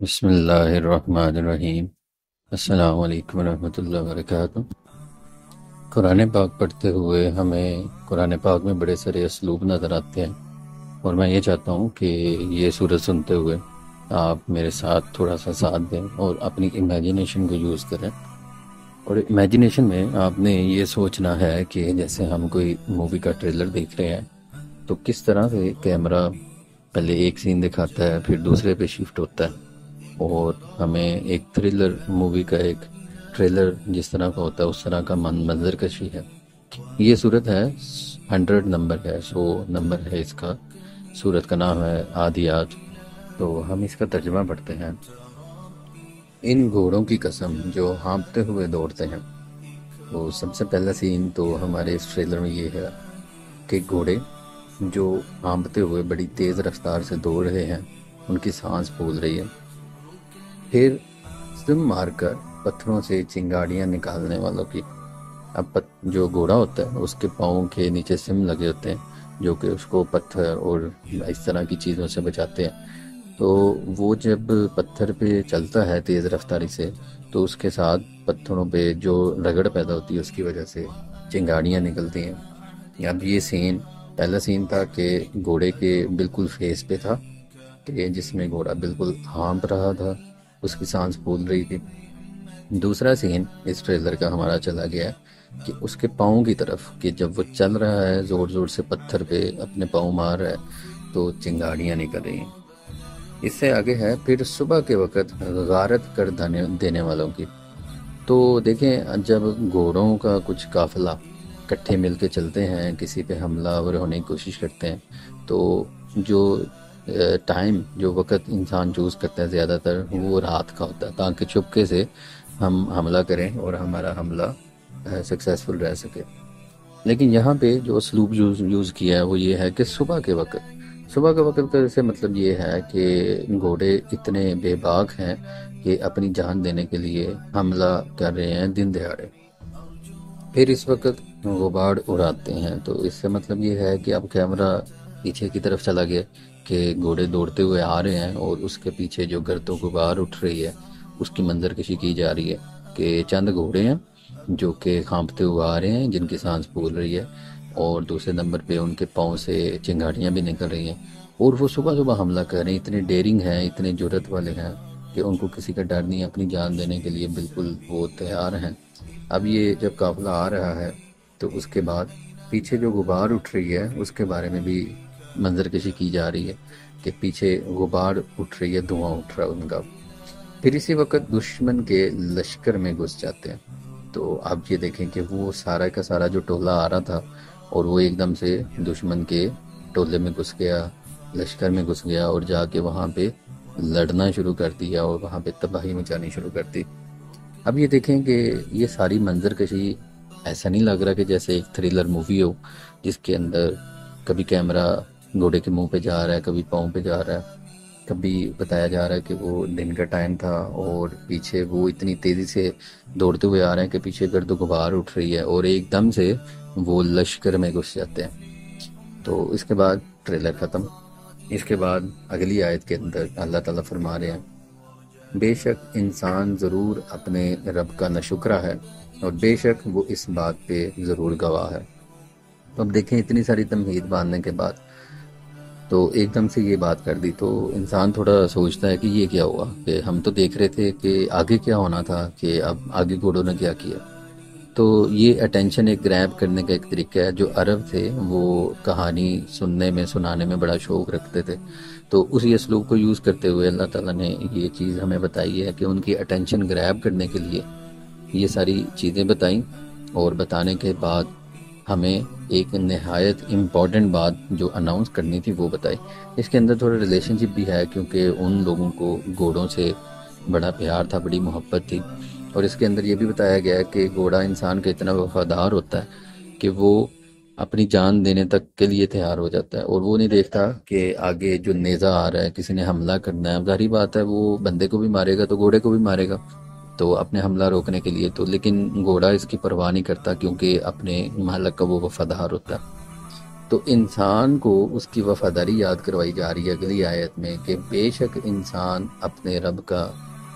بسم اللہ الرحمن الرحیم۔ السلام علیکم ورحمۃ اللہ وبرکاتہ۔ قرآن پاک پڑھتے ہوئے ہمیں قرآن پاک میں بڑے سارے اسلوب نظر آتے ہیں، اور میں یہ چاہتا ہوں کہ یہ سورت سنتے ہوئے آپ میرے ساتھ تھوڑا سا ساتھ دیں اور اپنی امیجینیشن کو یوز کریں۔ اور امیجینیشن میں آپ نے یہ سوچنا ہے کہ جیسے ہم کوئی مووی کا ٹریلر دیکھ رہے ہیں تو کس طرح سے کیمرہ پہلے ایک سین دکھاتا ہے، پھر دوسرے پہ شفٹ ہوتا ہے، اور ہمیں ایک تھرلر مووی کا ایک ٹریلر جس طرح کا ہوتا ہے اس طرح کا منظر کشی ہے۔ یہ صورت ہے 100 نمبر ہے، 100 نمبر ہے اس کا۔ صورت کا نام ہے عادیات۔ تو ہم اس کا ترجمہ پڑھتے ہیں۔ ان گھوڑوں کی قسم جو ہانپتے ہوئے دوڑتے ہیں۔ تو سب سے پہلا سین تو ہمارے اس ٹریلر میں یہ ہے کہ گھوڑے جو ہانپتے ہوئے بڑی تیز رفتار سے دوڑ رہے ہیں، ان کی سانس پھول رہی ہے۔ پھر سم مار کر پتھروں سے چنگاڑیاں نکالنے والوں کی۔ اب جو گھوڑا ہوتا ہے اس کے پاؤں کے نیچے سم لگے ہوتے ہیں جو کہ اس کو پتھر اور اس طرح کی چیزوں سے بچاتے ہیں۔ تو وہ جب پتھر پہ چلتا ہے تیز رفتاری سے تو اس کے ساتھ پتھروں پہ جو رگڑ پیدا ہوتی ہے اس کی وجہ سے چنگاڑیاں نکلتی ہیں۔ اب یہ سین پہلا سین تھا کہ گھوڑے کے بالکل فیس پہ تھا، کہ جس میں گھوڑا بالکل ہانپ رہا تھا، اس کی سانس پھول رہی تھی۔ دوسرا سین اس ٹریلر کا ہمارا چلا گیا کہ اس کے پاؤں کی طرف، کہ جب وہ چل رہا ہے زور زور سے پتھر پہ اپنے پاؤں مار رہا ہے تو چنگاڑیاں نکل رہی ہیں۔ اس سے آگے ہے پھر صبح کے وقت غارت کر دینے والوں کی۔ تو دیکھیں، جب گھوڑوں کا کچھ قافلہ کٹھے مل کے چلتے ہیں، کسی پہ حملہ آور ہونے کی کوشش کرتے ہیں، تو جو ٹائم، جو وقت انسان چوز کرتا ہے زیادہ تر وہ رات کا ہوتا ہے، تاکہ چپکے سے ہم حملہ کریں اور ہمارا حملہ سکسیسفل رہ سکے۔ لیکن یہاں پہ جو اسلوب یوز کیا ہے وہ یہ ہے کہ صبح کے وقت۔ صبح کے وقت کا سے مطلب یہ ہے کہ گھوڑے اتنے بے باک ہیں کہ اپنی جان دینے کے لیے حملہ کر رہے ہیں دن دہاڑے۔ پھر اس وقت غبار اڑاتے ہیں، تو اس سے مطلب یہ ہے کہ اب کیمرہ پیچھے کی طرف چلا گیا کہ گھوڑے دوڑتے ہوئے آ رہے ہیں اور اس کے پیچھے جو گرد و غبار اٹھ رہی ہے اس کی منظر کشی کی جا رہی ہے کہ چند گھوڑے ہیں جو کہ کانپتے ہوئے آ رہے ہیں، جن کی سانس پھول رہی ہے، اور دوسرے نمبر پہ ان کے پاؤں سے چنگاڑیاں بھی نکل رہی ہیں، اور وہ صبح صبح حملہ کر رہے ہیں۔ اتنے ڈیرنگ ہیں، اتنے جرت والے ہیں کہ ان کو کسی کا ڈر نہیں ہے، اپنی جان دینے کے لیے بالکل وہ تیار ہیں۔ اب یہ جب قافلہ آ رہا ہے تو اس کے بعد پیچھے جو غبار اٹھ رہی ہے اس کے بارے میں بھی منظر کشی کی جا رہی ہے کہ پیچھے غبار اٹھ رہی ہے، دھواں اٹھ رہا ہے ان کا۔ پھر اسی وقت دشمن کے لشکر میں گھس جاتے ہیں۔ تو آپ یہ دیکھیں کہ وہ سارا کا سارا جو ٹولہ آ رہا تھا اور وہ ایک دم سے دشمن کے ٹولے میں گھس گیا، لشکر میں گھس گیا، اور جا کے وہاں پہ لڑنا شروع کر دیا اور وہاں پہ تباہی مچانی شروع کر دی۔ اب یہ دیکھیں کہ یہ ساری منظر کشی ایسا نہیں لگ رہا کہ جیسے ایک تھرلر مووی ہو جس کے اندر کبھی کیمرہ گھوڑے کے منہ پہ جا رہا ہے، کبھی پاؤں پہ جا رہا ہے، کبھی بتایا جا رہا ہے کہ وہ دن کا ٹائم تھا اور پیچھے وہ اتنی تیزی سے دوڑتے ہوئے آ رہے ہیں کہ پیچھے گرد و غبار اٹھ رہی ہے اور ایک دم سے وہ لشکر میں گھس جاتے ہیں۔ تو اس کے بعد ٹریلر ختم۔ اس کے بعد اگلی آیت کے اندر اللہ تعالیٰ فرما رہے ہیں، بے شک انسان ضرور اپنے رب کا ناشکرا ہے اور بے شک وہ اس بات پہ ضرور گواہ ہے۔ تو اب دیکھیں، اتنی ساری تمہید باندھنے کے بعد تو ایک دم سے یہ بات کر دی تو انسان تھوڑا سوچتا ہے کہ یہ کیا ہوا، کہ ہم تو دیکھ رہے تھے کہ آگے کیا ہونا تھا، کہ اب آگے گھوڑوں نے کیا کیا۔ تو یہ اٹینشن ایک گریب کرنے کا ایک طریقہ ہے۔ جو عرب تھے وہ کہانی سننے میں، سنانے میں بڑا شوق رکھتے تھے، تو اسی اسلوب کو یوز کرتے ہوئے اللہ تعالیٰ نے یہ چیز ہمیں بتائی ہے کہ ان کی اٹینشن گریب کرنے کے لیے یہ ساری چیزیں بتائیں، اور بتانے کے بعد ہمیں ایک نہایت امپورٹنٹ بات جو اناؤنس کرنی تھی وہ بتائی۔ اس کے اندر تھوڑا ریلیشن شپ بھی ہے، کیونکہ ان لوگوں کو گھوڑوں سے بڑا پیار تھا، بڑی محبت تھی، اور اس کے اندر یہ بھی بتایا گیا ہے کہ گھوڑا انسان کا اتنا وفادار ہوتا ہے کہ وہ اپنی جان دینے تک کے لیے تیار ہو جاتا ہے، اور وہ نہیں دیکھتا کہ آگے جو نیزہ آ رہا ہے، کسی نے حملہ کرنا ہے، ظاہری بات ہے وہ بندے کو بھی مارے گا تو گھوڑے کو بھی مارے گا، تو اپنے حملہ روکنے کے لیے تو، لیکن گھوڑا اس کی پرواہ نہیں کرتا کیونکہ اپنے مالک کا وہ وفادار ہوتا ہے۔ تو انسان کو اس کی وفاداری یاد کروائی جا رہی ہے اگلی آیت میں کہ بے شک انسان اپنے رب کا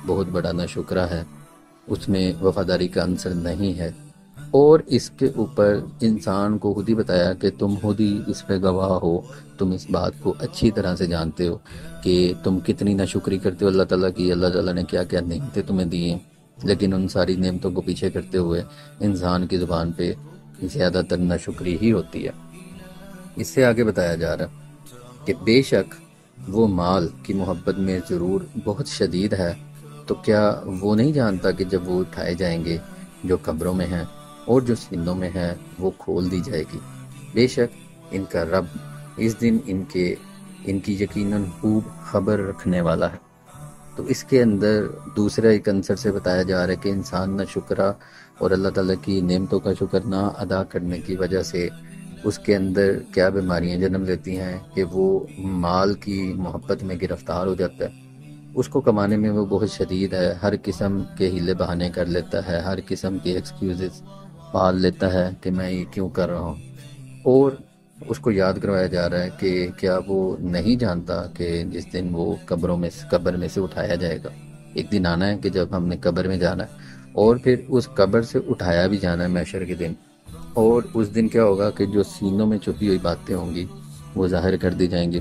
بہت بڑا ناشکرہ ہے، اس میں وفاداری کا عنصر نہیں ہے۔ اور اس کے اوپر انسان کو خود ہی بتایا کہ تم خود ہی اس پہ گواہ ہو، تم اس بات کو اچھی طرح سے جانتے ہو کہ تم کتنی ناشکری کرتے ہو اللہ تعالیٰ کی، اللہ تعالیٰ نے کیا کیا نعمتیں تمہیں دی ہیں، لیکن ان ساری نعمتوں کو پیچھے کرتے ہوئے انسان کی زبان پہ زیادہ تر ناشکری ہی ہوتی ہے۔ اس سے آگے بتایا جا رہا کہ بے شک وہ مال کی محبت میں ضرور بہت شدید ہے، تو کیا وہ نہیں جانتا کہ جب وہ اٹھائے جائیں گے جو قبروں میں ہیں اور جو سینوں میں ہے وہ کھول دی جائے گی، بے شک ان کا رب اس دن ان کی یقیناً خوب خبر رکھنے والا ہے۔ تو اس کے اندر دوسرا ایک عنصر سے بتایا جا رہا ہے کہ انسان نہ شکرہ اور اللہ تعالیٰ کی نعمتوں کا شکر نہ ادا کرنے کی وجہ سے اس کے اندر کیا بیماریاں جنم لیتی ہیں کہ وہ مال کی محبت میں گرفتار ہو جاتا ہے، اس کو کمانے میں وہ بہت شدید ہے، ہر قسم کے ہیلے بہانے کر لیتا ہے، ہر قسم کے ایکسکیوزز پال لیتا ہے کہ میں یہ کیوں کر رہا ہوں۔ اور اس کو یاد کروایا جا رہا ہے کہ کیا وہ نہیں جانتا کہ جس دن وہ قبر میں سے اٹھایا جائے گا، ایک دن آنا ہے کہ جب ہم نے قبر میں جانا ہے اور پھر اس قبر سے اٹھایا بھی جانا ہے محشر کے دن، اور اس دن کیا ہوگا کہ جو سینوں میں چھپی ہوئی باتیں ہوں گی وہ ظاہر کر دی جائیں گی۔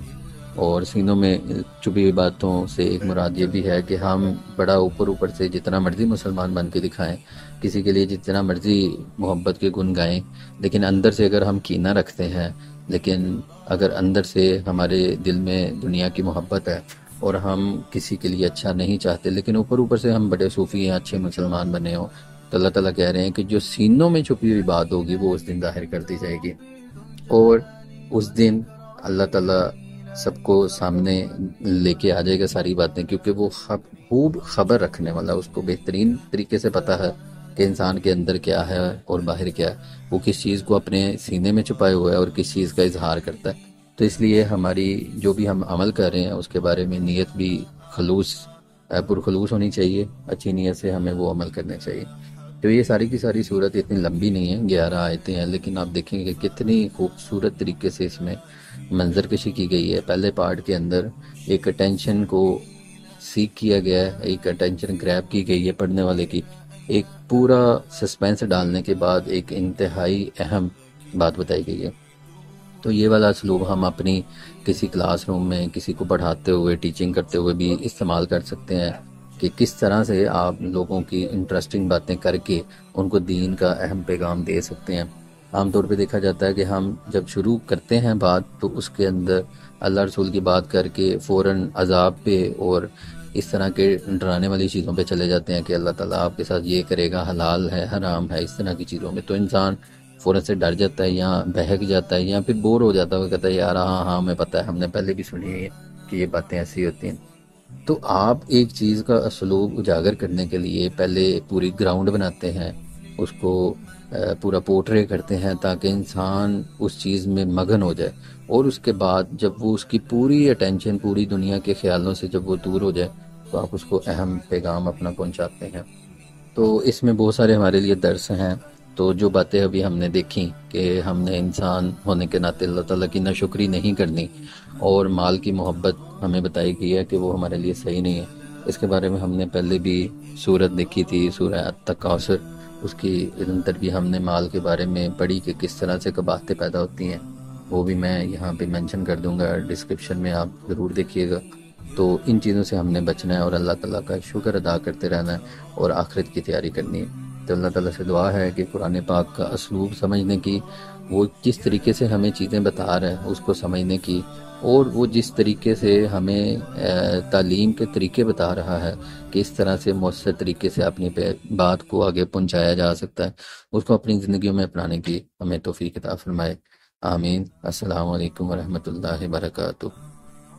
اور سینوں میں چھپی ہوئی باتوں سے ایک مراد یہ بھی ہے کہ ہم بڑا اوپر سے جتنا مرضی مسلمان بن کے دکھائیں، کسی کے لیے جتنا مرضی محبت کے گن گائیں، لیکن اندر سے اگر ہم کینہ رکھتے ہیں، لیکن اگر اندر سے ہمارے دل میں دنیا کی محبت ہے اور ہم کسی کے لیے اچھا نہیں چاہتے، لیکن اوپر سے ہم بڑے صوفی ہیں، اچھے مسلمان بنے ہوں، تو اللہ تعالیٰ کہہ رہے ہیں کہ جو سینوں میں چھپی ہوئی بات ہوگی وہ اس دن ظاہر کر دی جائے گی۔ اور اس دن اللہ تعالیٰ سب کو سامنے لے کے آ جائے گا ساری باتیں، کیونکہ وہ خوب خبر رکھنے والا، اس کو بہترین طریقے سے پتہ ہے کہ انسان کے اندر کیا ہے اور باہر کیا ہے، وہ کس چیز کو اپنے سینے میں چھپائے ہوا ہے اور کس چیز کا اظہار کرتا ہے۔ تو اس لیے ہماری جو بھی ہم عمل کر رہے ہیں اس کے بارے میں نیت بھی پرخلوص ہونی چاہیے، اچھی نیت سے ہمیں وہ عمل کرنے چاہیے۔ تو یہ ساری کی ساری صورت اتنی لمبی نہیں ہے، 11 آیتیں ہیں، لیکن آپ دیکھیں گے کتنی خوبصورت طریقے سے اس میں منظر کشی کی گئی ہے۔ پہلے پارٹ کے اندر ایک اٹینشن کو سیکھ کیا گیا ہے، ایک اٹینشن گریب کی گئی ہے پڑھنے والے کی، ایک پورا سسپینس ڈالنے کے بعد ایک انتہائی اہم بات بتائی گئی ہے۔ تو یہ والا اسلوب ہم اپنی کسی کلاس روم میں کسی کو پڑھاتے ہوئے، ٹیچنگ کرتے ہوئے بھی استعمال کر سکتے ہیں کہ کس طرح سے آپ لوگوں کی انٹرسٹنگ باتیں کر کے ان کو دین کا اہم پیغام دے سکتے ہیں۔ عام طور پہ دیکھا جاتا ہے کہ ہم جب شروع کرتے ہیں بات تو اس کے اندر اللہ رسول کی بات کر کے فوراً عذاب پہ اور اس طرح کے ڈرانے والی چیزوں پہ چلے جاتے ہیں کہ اللہ تعالیٰ آپ کے ساتھ یہ کرے گا، حلال ہے، حرام ہے، اس طرح کی چیزوں میں، تو انسان فوراً سے ڈر جاتا ہے یا بہک جاتا ہے یا پھر بور ہو جاتا ہے، وہ کہتا ہے یار ہاں ہمیں پتہ ہے، ہم نے پہلے بھی سنی ہے کہ یہ باتیں ایسی ہوتی ہیں۔ تو آپ ایک چیز کا اسلوب اجاگر کرنے کے لیے پہلے پوری گراؤنڈ بناتے ہیں، اس کو پورا پورٹرے کرتے ہیں تاکہ انسان اس چیز میں مگن ہو جائے، اور اس کے بعد جب وہ اس کی پوری اٹینشن پوری دنیا کے خیالوں سے جب وہ دور ہو جائے تو آپ اس کو اہم پیغام اپنا پہنچاتے ہیں۔ تو اس میں بہت سارے ہمارے لیے درس ہیں۔ تو جو باتیں ابھی ہم نے دیکھی کہ ہم نے انسان ہونے کے ناطے اللہ تعالیٰ کی ناشکری نہیں کرنی، اور مال کی محبت ہمیں بتائی گئی ہے کہ وہ ہمارے لیے صحیح نہیں ہے، اس کے بارے میں ہم نے پہلے بھی سورت دیکھی تھی، سورہ التکاثر، اس کی اندر بھی ہم نے مال کے بارے میں پڑھی کہ کس طرح سے قباحتیں پیدا ہوتی ہیں، وہ بھی میں یہاں پہ مینشن کر دوں گا ڈسکرپشن میں، آپ ضرور دیکھیے گا۔ تو ان چیزوں سے ہم نے بچنا ہے اور اللہ تعالیٰ کا شکر ادا کرتے رہنا ہے اور آخرت کی تیاری کرنی ہے۔ تو اللہ تعالیٰ سے دعا ہے کہ قرآن پاک کا اسلوب سمجھنے کی، وہ جس طریقے سے ہمیں چیزیں بتا رہا ہے اس کو سمجھنے کی، اور وہ جس طریقے سے ہمیں تعلیم کے طریقے بتا رہا ہے کہ اس طرح سے مؤثر طریقے سے اپنی بات کو آگے پہنچایا جا سکتا ہے، اس کو اپنی زندگیوں میں اپنانے کی ہمیں توفیق عطا فرمائے۔ آمین۔ السلام علیکم ورحمۃ اللہ وبرکاتہ۔